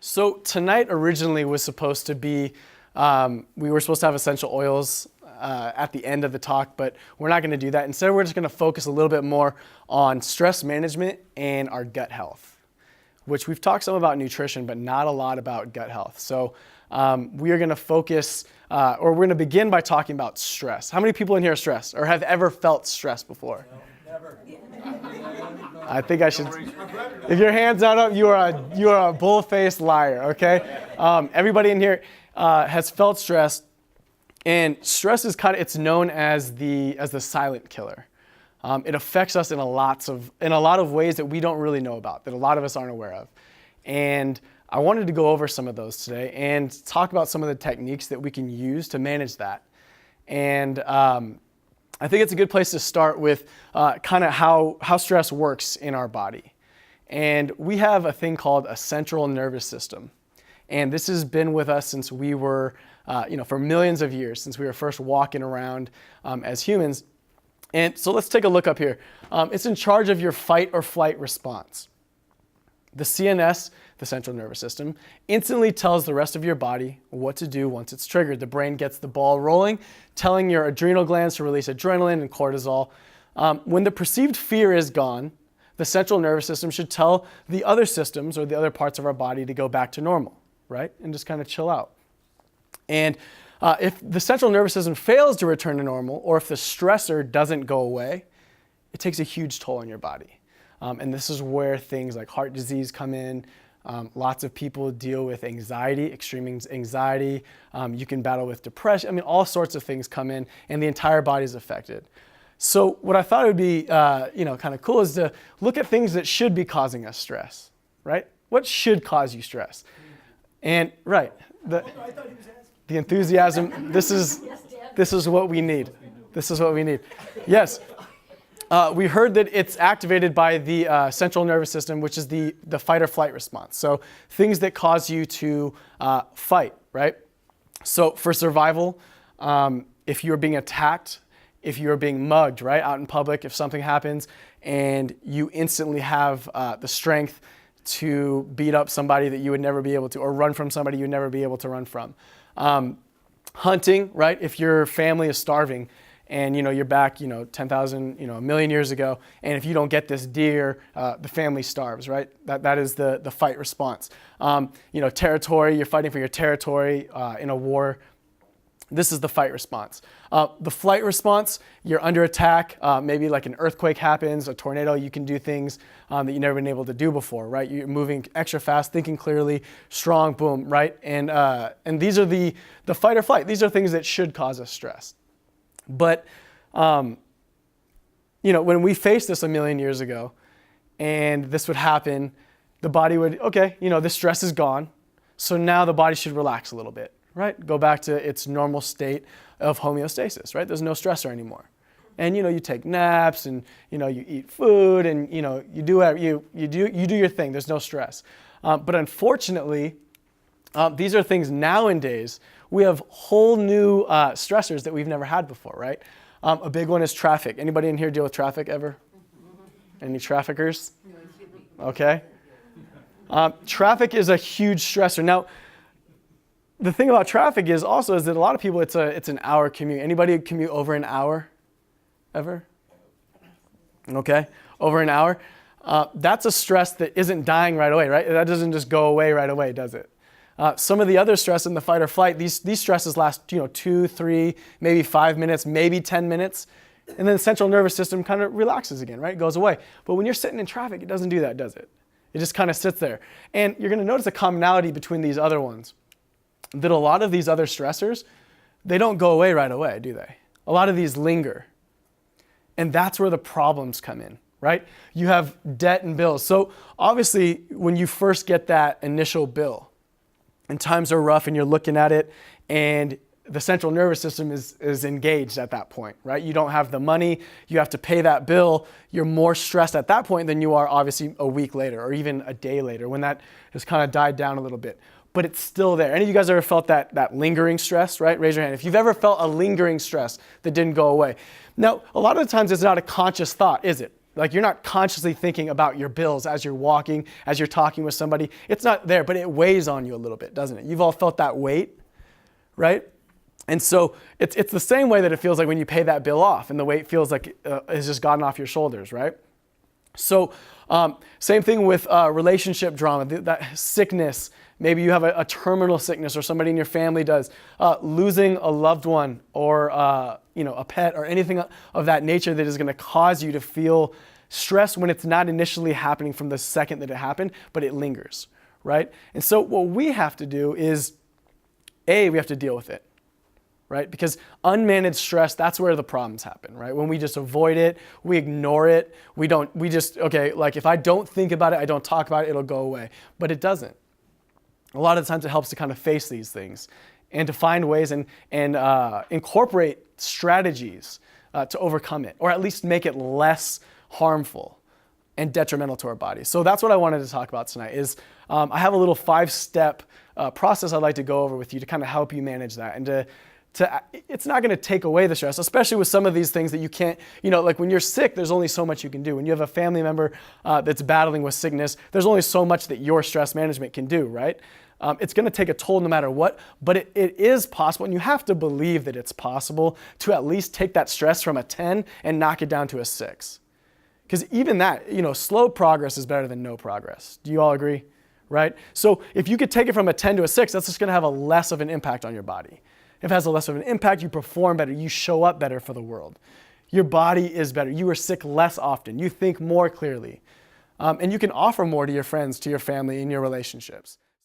So tonight originally was supposed to be, we were supposed to have essential oils at the end of the talk, but we're not going to do that. Instead, we're just going to focus a little bit more on stress management and our gut health, which we've talked some about nutrition, but not a lot about gut health. So we are going to focus, or we're going to begin by talking about stress. How many people in here are stressed or have ever felt stress before? No, never. I think I should. If your hand's not up, you are a bull-faced liar. Okay. Everybody in here has felt stress, and stress is it's known as the silent killer. It affects us in a lot of ways that we don't really know about, that a lot of us aren't aware of, and I wanted to go over some of those today and talk about some of the techniques that we can use to manage that. And I think it's a good place to start with kind of how stress works in our body. And we have a thing called a central nervous system. And this has been with us since we were, for millions of years, since we were first walking around as humans. And so let's take a look up here. It's in charge of your fight or flight response. The CNS, the central nervous system, instantly tells the rest of your body what to do once it's triggered. The brain gets the ball rolling, telling your adrenal glands to release adrenaline and cortisol. When the perceived fear is gone, the central nervous system should tell the other systems or the other parts of our body to go back to normal, right? And just kind of chill out. And if the central nervous system fails to return to normal, or if the stressor doesn't go away, it takes a huge toll on your body. And this is where things like heart disease come in. Lots of people deal with anxiety, extreme anxiety. You can battle with depression. I mean, all sorts of things come in, and the entire body is affected. So what I thought would be, kind of cool is to look at things that should be causing us stress, right? What should cause you stress? And right, the enthusiasm. This is what we need. This is what we need. Yes. We heard that it's activated by the central nervous system, which is the fight or flight response. So things that cause you to fight, right? So for survival, if you're being attacked, if you're being mugged, right, out in public, if something happens and you instantly have the strength to beat up somebody that you would never be able to, or run from somebody you would never be able to run from. Hunting, right, if your family is starving, and you're back 10,000 a million years ago, and if you don't get this deer, the family starves, right? That is the fight response. Territory, you're fighting for your territory in a war. This is the fight response. The flight response, you're under attack, maybe like an earthquake happens, a tornado, you can do things that you've never been able to do before, right? You're moving extra fast, thinking clearly, strong, boom, right? And these are the fight or flight. These are things that should cause us stress. But, when we faced this a million years ago and this would happen, the body would, the stress is gone. So now the body should relax a little bit, right? Go back to its normal state of homeostasis, right? There's no stressor anymore. And, you take naps and, you eat food and, you do whatever, you do your thing. There's no stress. But unfortunately, these are things nowadays. We have whole new stressors that we've never had before, right? A big one is traffic. Anybody in here deal with traffic ever? Any traffickers? Okay. Traffic is a huge stressor. Now, the thing about traffic is that a lot of people, it's an hour commute. Anybody commute over an hour ever? Okay, over an hour. That's a stress that isn't dying right away, right? That doesn't just go away right away, does it? Some of the other stress in the fight or flight, these stresses last 2, 3, maybe 5 minutes, maybe 10 minutes, and then the central nervous system kind of relaxes again, right? It goes away. But when you're sitting in traffic, it doesn't do that, does it? It just kind of sits there. And you're going to notice a commonality between these other ones, that a lot of these other stressors, they don't go away right away, do they? A lot of these linger. And that's where the problems come in, right? You have debt and bills. So obviously, when you first get that initial bill, and times are rough and you're looking at it and the central nervous system is engaged at that point, right? You don't have the money, you have to pay that bill. You're more stressed at that point than you are obviously a week later or even a day later when that has kind of died down a little bit. But it's still there. Any of you guys ever felt that lingering stress, right? Raise your hand if you've ever felt a lingering stress that didn't go away. Now, a lot of the times it's not a conscious thought, is it? Like you're not consciously thinking about your bills as you're walking, as you're talking with somebody. It's not there, but it weighs on you a little bit, doesn't it? You've all felt that weight, right? And so it's the same way that it feels like when you pay that bill off and the weight feels like it's just gotten off your shoulders, right? So same thing with relationship drama, that sickness. Maybe you have a terminal sickness or somebody in your family does. Losing a loved one or a pet or anything of that nature that is going to cause you to feel stress when it's not initially happening from the second that it happened, but it lingers, right? And so what we have to do is, we have to deal with it. Right? Because unmanaged stress, that's where the problems happen, right? When we just avoid it, we ignore it, like if I don't think about it, I don't talk about it, it'll go away. But it doesn't. A lot of the times it helps to kind of face these things and to find ways and incorporate strategies to overcome it, or at least make it less harmful and detrimental to our bodies. So that's what I wanted to talk about tonight is I have a little 5-step process I'd like to go over with you to kind of help you manage that and it's not going to take away the stress, especially with some of these things that you can't, like when you're sick, there's only so much you can do. When you have a family member that's battling with sickness, there's only so much that your stress management can do, right? It's going to take a toll no matter what, but it is possible, and you have to believe that it's possible to at least take that stress from a 10 and knock it down to a 6. Because even that, slow progress is better than no progress. Do you all agree? Right? So if you could take it from a 10 to a 6, that's just going to have a less of an impact on your body. If it has a less of an impact, you perform better, you show up better for the world. Your body is better. You are sick less often. You think more clearly. And you can offer more to your friends, to your family, in your relationships.